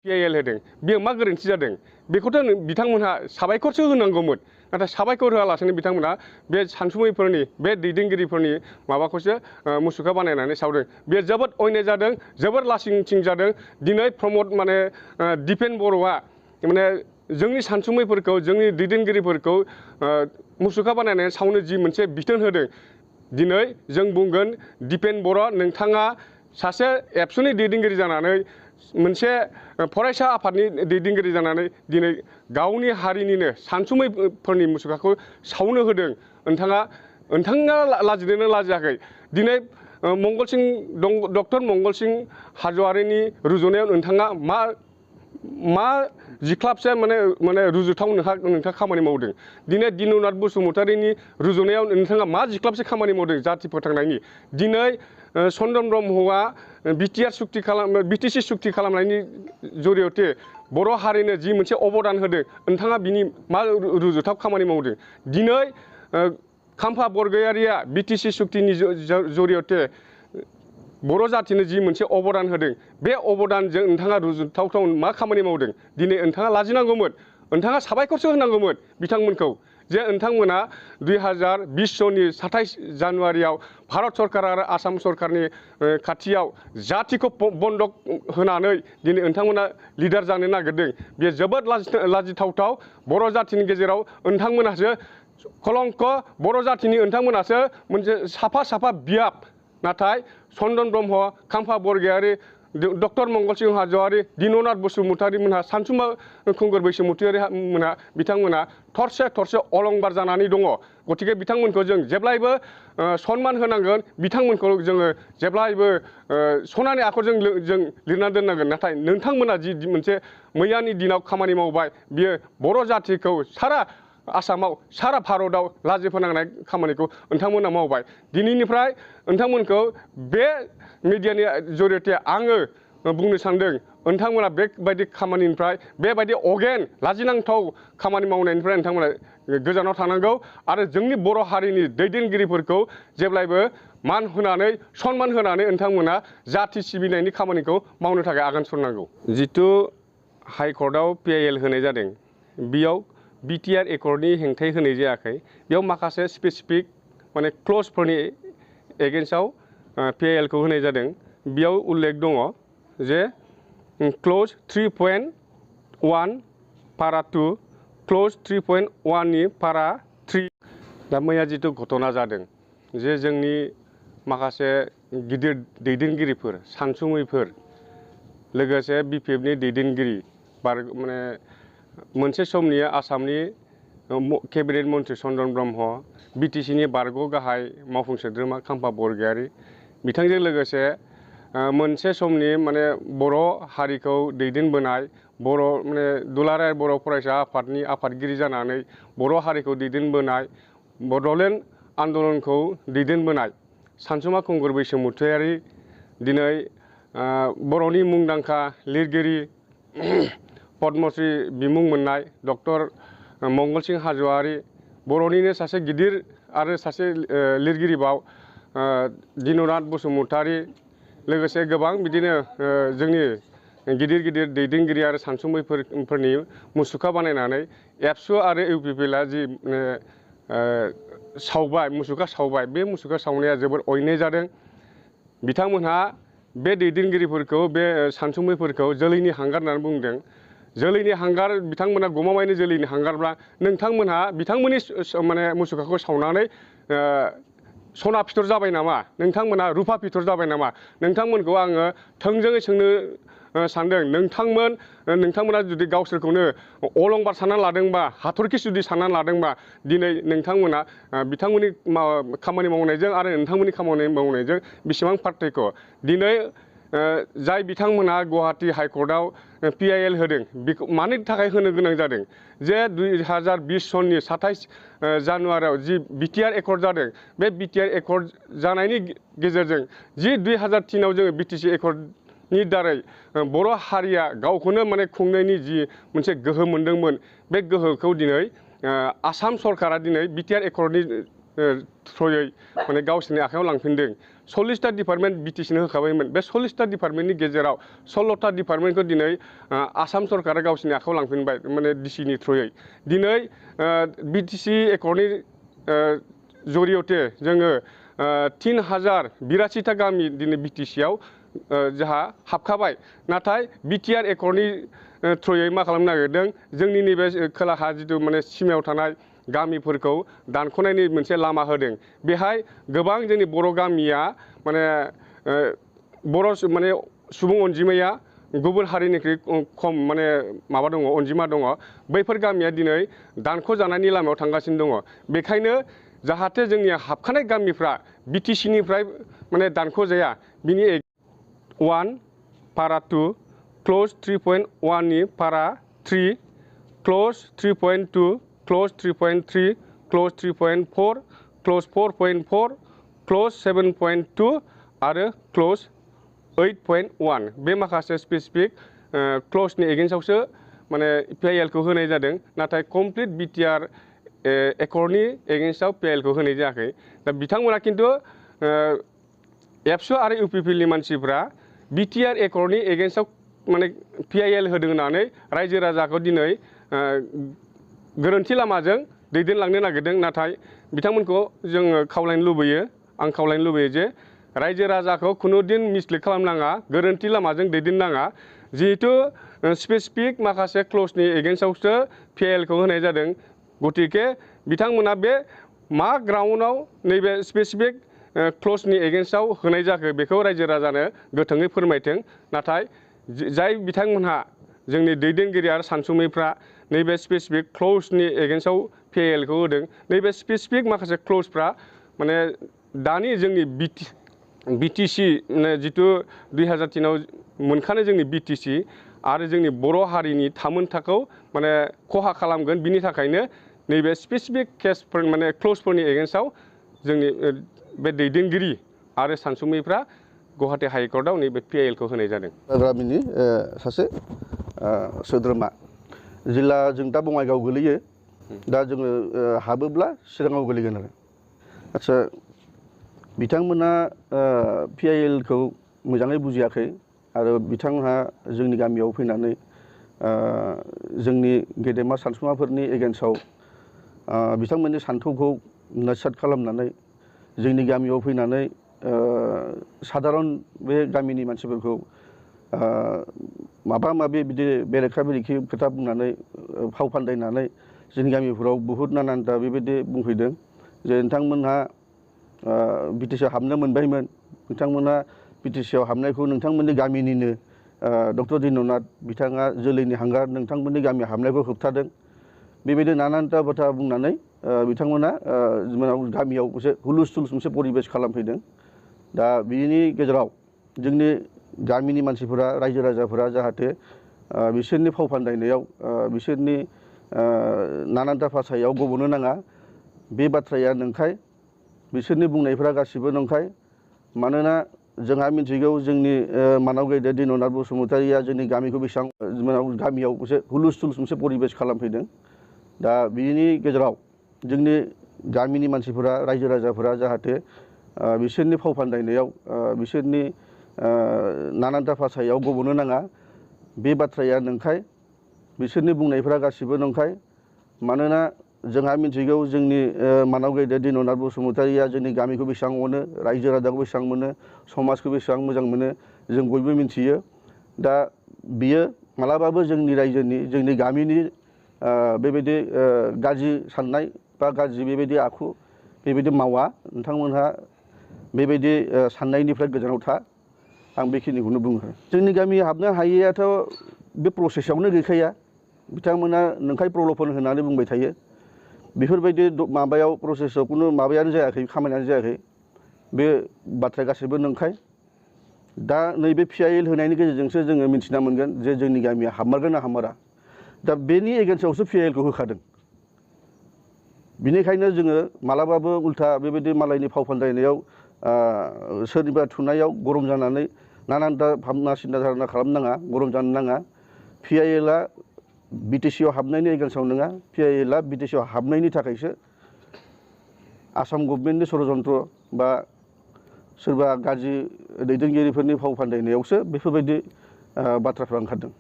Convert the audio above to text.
PIL होदों बेयो मा गोरोन्थि जादों बेखौथ' बिथांमोनहा साबायखरसो होनांगौमोन नाथाय साबायखर होआलासेनो बिथांमोना बे सानसुमैफोरनि बे दैदेनगिरिफोरनि माबाखौसो मुसुखा बानायनानै सावदों बेयो जोबोद अयनाय जादों जोबोद लासिंसिं जादों दिनै प्रमद माने दिपेन बर'आ माने जोंनि सानसुमैफोरखौ जोंनि दैदेनगिरिफोरखौ मुसुखा बानायनानै सावनो जि मोनसे बिथोन होदों दिनै जों बुंगोन दिपेन बर' नोंथाङा सासे एबसुनि दैदेनगिरि जानानै मोनसे फरायसा आफादनि दैदेनगिरि जानानै दिनै गावनि हारिनिनो सानसुमैफोरनि मुसुखाखौ सावनो होदों नोंथाङा लाजिदोंना लाजियाखै दिनै मंगलसिं डक्टर मंगलसिं हाज'वारिनि रुजुनायाव नोंथाङा मा जिख्लाबसे माने रुजुथाव नोंथाङा खामानि मावदों दिनै दिन'नाथ बसुमतारीनि रुजुनायाव नोंथाङा मा जिख्लाबसे खामानि मावदों जाथि फोथांनायनि दिनै चन्दन ब्रह्मआ BTC सुक्ति खालामनायनि जरियते बर' हारिनो जि मोनसे अबदान होदों नोंथाङा बिनि मा रुजुथाव खामानि मावदों दिनै खाम्फा बरगयारिया BTC सुक्तिनि जरियते बर' जातिनो जि मोनसे अबदान होदों बे अबदानजों नोंथाङा रुजुथावथाव मा खामानि मावदों दिनै नोंथाङा लाजिनांगौमोन नोंथाङा साबायखरसो होनांगौमोन बिथांमोनखौ जे नोंथांमोना 2020 सननि 27 जानुवारियाव भारत सरकार आरो आसाम सरकारनि खाथियाव जातिखौ बन्दक होनानै दिनै नोंथांमोना लिडार जानो नागिरदों बेयो जोबोद लाजिथावथाव बर' जातिनि गेजेराव नोंथांमोनासो कलंक बर' जातिनि नोंथांमोनासो मोनसे साफा बियाब नाथाय चन्दन ब्रह्म खाम्फा बरगयारि डक्टर मंगलसिं हाज'वारि दिन'नाथ बसुमतारी मोनहा सानसुमा खुंगुर बैसोमुतियारि मोनहा बिथांमोना थरसे अलंबार जानानै दङ गतिके बिथांमोनखौ जों जेब्लायबो सनमान होनांगोन बिथांमोनखौ जोङो जेब्लायबो सनानि आखरजों जों लिरना दोननांगोन नाथाय नोंथांमोना जि मोनसे मैयानि दिनाव खामानि मावबाय बियो बर' जातिखौ सारा आसामाव सारा भारतआव लाजि फोनांनाय खामानिखौ नोंथांमोना मावबाय दिनैनिफ्राय नोंथांमोनखौ बे मिडियानि जरियते आङो बुंनो सानदों नोंथांमोना बेबायदि खामानिनिफ्राय बेबायदि अगेन लाजिनांथाव खामानि मावनायनिफ्राय नोंथांमोना गोजानाव थानांगौ आरो जोंनि बर' हारिनि दैदेनगिरिफोरखौ जेब्लायबो मान होनानै सनमान होनानै नोंथांमोना जाति सिबिनायनि खामानिखौ मावनो थाखाय आगान सुरनांगौ जितु हाइकर्टआव PIL होनाय जादों बेयाव BTR एकर्डनि हेंथायै होनाय जायाखै बेयाव माखासे स्पेसिफिक माने क्लजफोरनि एगेन्स्टआव PIL खौ होनाय जादों बेयाव उल्लेख दङ जे क्लज 3.1 पारा 2 क्लज 3.1 नि पारा 3 दा मैया जिथु घटना जादों जे जोंनि माखासे गिदिर दैदेनगिरिफोर सानसुमैफोर लोगोसे BPF नि दैदेनगिरि माने मोनसे समनि आसामनि केबिनेट मन्त्रि चन्दन ब्रह्म BTC नि बारग' गाहाय मावफुं सोद्रोमा खाम्फा बरगयारि बिथांजों लोगोसे मोनसे समनि माने बर' हारिखौ दैदेनबोनाय माने दुलाराय बर' फरायसा आफादनि आफादगिरि जानानै बर' हारिखौ दैदेनबोनाय बड'लेण्ड आन्दलनखौ दैदेनबोनाय सानसुमा खुंगुर बैसोमुतियारि दिनै बर'नि मुंदांखा लिरगिरि पद्मश्री बिमुं मोननाय डक्टर मंगलसिं हाज'वारि बर'निनो सासे गिदिर आरो सासे लिरगिरिबाव दिन'नाथ बसुमतारी लोगोसे गोबां बिदिनो जोंनि गिदिर दैदेनगिरि आरो सानसुमैफोरनि मुसुखा बानायनानै एबसु आरो UPPL जि सावबाय मुसुखा सावबाय बे मुसुखा सावनाया जोबोर अयनाय जादों बिथांमोनहा बे दैदेनगिरिफोरखौ बे सानसुमैफोरखौ जोलैनि हांगार होननानै बुंदों जोलैनि हांगार बिथांमोना गमामायैनो जोलैनि हांगारब्ला नोंथांमोनहा बिथांमोननि माने मुसुखाखौ सावनानै सना फिथर जाबाय नामा नोंथांमोना रुपा फिथर जाबाय नामा नोंथांमोनखौ आङो थोंजोङै सोंनो सानदों नोंथांमोना जुदि गावसोरखौनो अलंबार साननानै लादोंबा हाथरखि जुदि साननानै लादोंबा दिनै नोंथांमोना बिथांमोननि खामानि मावनायजों आरो नोंथांमोननि खामानि मावनायजों बेसेबां पार्थक्य दिनै जाय बिथांमोना गुवाहाटी हाइकर्टआव PIL होदों बेखौ मानि थाखाय होनो गोनां जादों जे 2020 सननि 27 जानुवारियाव जि BTR एकर्ड जादों बे BTR एकर्ड जानायनि गेजेरजों जि 2003 आव जोङो BTC एकर्डनि दारै बर' हारिया गावखौनो माने खुंनायनि जि मोनसे गोहो मोनदोंमोन बे गोहोखौ दिनै आसाम सरकारा दिनै BTR एकर्डनि थ्रयै माने गावसोरनि आखायाव लांफिनदों 40टा डिपार्टमेन्ट बिटिसिनो होखाबायमोन बे 40टा डिपार्टमेन्टनि गेजेराव 16टा डिपार्टमेन्टखौ दिनै आसाम सरकारा गावसिनि आखायाव लांफिनबाय माने डिसिनि थ्रुयै दिनै बिटिसि एकर्डनि जरियते जोङो 3082टा गामि दिनै बिटिसियाव जोंहा हाबखाबाय नाथाय बिटिआर एकर्डनि थ्रुयै मा खालामनो नागिरदों जोंनि नैबे खोलाहा जिथु माने सिमायाव थानाय गामिफोरखौ दानख'नायनि मोनसे लामा होदों बेहाय गोबां जोंनि बर' गामिया माने बर' माने सुबुं अनजिमाया गुबुन हारिनिख्रुइ खम माने माबा दङ अनजिमा दङ बैफोर गामिया दिनै दानख' जानायनि लामायाव थांगासिनो दङ बेखायनो जाहाथे जोंनि हाबखानाय गामिफ्रा बिटिसिनिफ्राय माने दानख' जाया बिनि 1 पारा 2 क्ल'ज 3.1 नि पारा 3 क्ल'ज 3.2 क्ल'ज 3.3 क्ल'ज 3.4 क्ल'ज 4.4 क्ल'ज 7.2 आरो क्ल'ज 8.1 बे माखासे स्पेसिफिक क्ल'जनि एगेन्स्टआवसो माने पिआइएलखौ होनाय जादों नाथाय कमप्लिट बिटिआर एकर्डनि एगेन्स्टआव पिआइएलखौ होनाय जायाखै दा बिथांमोना खिन्थु एबसु आरो इउपिपिएलनि मानसिफ्रा बिटिआर एकर्डनि एगेन्स्टआव माने पिआइएल होदों होननानै रायजो राजाखौ दिनै गोरोन्थि लामाजों दैदेनलांनो नागिरदों नाथाय बिथांमोनखौ जोङो खावलायनो लुबैयो आं खावलायनो लुबैयो जे रायजो राजाखौ खुनुदिन मिसलिड खालामनाङा गोरोन्थि लामाजों दैदेननाङा जिहेतु स्पेसिफिक माखासे क्ल'जनि एगेन्स्टआवसो पिआइएलखौ होनाय जादों गतिके बिथांमोना बे मा ग्राउन्डआव नैबे स्पेसिफिक क्ल'जनि एगेन्स्टआव होनाय जाखो बेखौ रायजो राजानो गोथोङै फोरमायथों नाथाय जाय बिथांमोनहा जोंनि दैदेनगिरि आरो सानसुमैफ्रा नैबे स्पेसिफिक क्ल'जनि एगेन्स्टआव पिआइएलखौ होदों नैबे स्पेसिफिक माखासे क्ल'जफ्रा माने दानि जोंनि बिटिसि जिथु 2003आव मोनखानाय जोंनि बिटिसि आरो जोंनि बर' हारिनि थामोनथाखौ माने खहा खालामगोन बिनि थाखायनो नैबे स्पेसिफिक केसफोर माने क्ल'जफोरनि एगेन्स्टआव जोंनि बे दैदेनगिरि आरो सानसुमैफ्रा गुवाहाटी हाइकर्टआव नैबे पिआइएलखौ होनाय जादों गामिनि सासे सोद्रोमा जिल्ला जों दा बङाइगाव गोलैयो दा जोङो हाबोब्ला चिराङाव गोलैगोन आरो आदसा बिथांमोना पिआइएलखौ मोजाङै बुजियाखै आरो बिथांहा जोंनि गामियाव फैनानै जोंनि गेदेमा सानसुमाफोरनि एगेन्स्टआव बिथांमोननि सान्थौखौ नोरसाद खालामनानै जोंनि गामियाव फैनानै साधारन बे गामिनि मानसिफोरखौ माबा माबि बिदि बेरेखा बेरेखि खोथा बुंनानै फाव फान्दायनानै जोंनि गामिफोराव बहुद नानानथा बेबायदि बुंफैदों जे नोंथांमोनहा बिटिसिआव हाबनो मोनबायमोन नोंथांमोना बिटिसिआव हाबनायखौ नोंथांमोननि गामिनिनो डक्टर दिननाथ बिथाङा जोलैनि हांगार नोंथांमोननि गामियाव हाबनायखौ होबथादों बेबायदि नानानथा बाथ्रा बुंनानै बिथांमोना गामियाव मोनसे हुलुस्थुल मोनसे परिबेस खालामफैदों दा बिनि गेजेराव जोंनि गामिनि मानसिफोरा रायजो राजाफोरा जाहाथे बिसोरनि फाव फान्दायनायाव बिसोरनि नानानथा भाषायाव गब'नो नाङा बे बाथ्राया नंखाय बिसोरनि बुंनायफोरा गासिबो नंखाय मानोना जोंहा मिथिगौ जोंनि मानाव गेदेर दिननाथ बसुमतारिया जोंनि गामिखौ बेसेबां गामियाव मोनसे हुलुस्थुल मोनसे परिबेस खालामफैदों दा बिनि गेजेराव जोंनि गामिनि मानसिफोरा रायजो राजाफोरा जाहाथे बिसोरनि फाव फान्दायनायाव बिसोरनि नानानथा भाषायाव गब'नो नाङा बे बाथ्राया नंखाय बिसोरनि बुंनायफोरा गासिबो नंखाय मानोना जोंहा मिथिगौ जोंनि मानाव गेदेर दिननाथ बसुमतारिया जोंनि गामिखौ बेसेबां अनो रायजो राजाखौ बेसेबां मोनो समाजखौ बेसेबां मोजां मोनो जों बयबो मिथियो दा बियो मालाबाबो जोंनि रायजोनि जोंनि गामिनि बेबायदि गाज्रि साननाय बा गाज्रि बेबायदि आखु बेबायदि मावा नोंथांमोनहा बेबायदि साननायनिफ्राय गोजानाव था आं बेखिनिखौनो बुङो जोंनि गामि हाबनो हायैयाथ' बे प्रसेसआवनो गैखाया बिथांमोना नंखाय प्रल'भन होनानै बुंबाय थायो बेफोरबायदि माबायाव प्रसेसआव खुनु माबायानो जायाखै खामानियानो जायाखै बे बाथ्राया गासैबो नंखाय दा नैबे पिआइएल होनायनि गेजेरजोंसो जोङो मिन्थिना मोनगोन जे जोंनि गामिया हाबमारगोन ना हाबमारा दा बेनि एगेन्स्टआवसो पिआइएलखौ होखादों बिनिखायनो जोङो मालाबाबो उल्था बेबायदि मालायनि फाव फान्दायनायाव सोरनिबा थुनायाव गरम जानानै नानानथा भाबना सिन्था धारना खालामनाङा गरम जानो नाङा पिआइएलआ बिटिसिआव हाबनायनि एगेन्स्टआव नङा पिआइएलआ बिटिसिआव हाबनायनि थाखायसो आसाम गभर्नमेन्टनि षड़यन्त्र बा सोरबा गाज्रि दैदेनगिरिफोरनि फाव फान्दायनायावसो बेफोरबायदि बाथ्राफ्रा ओंखारदों।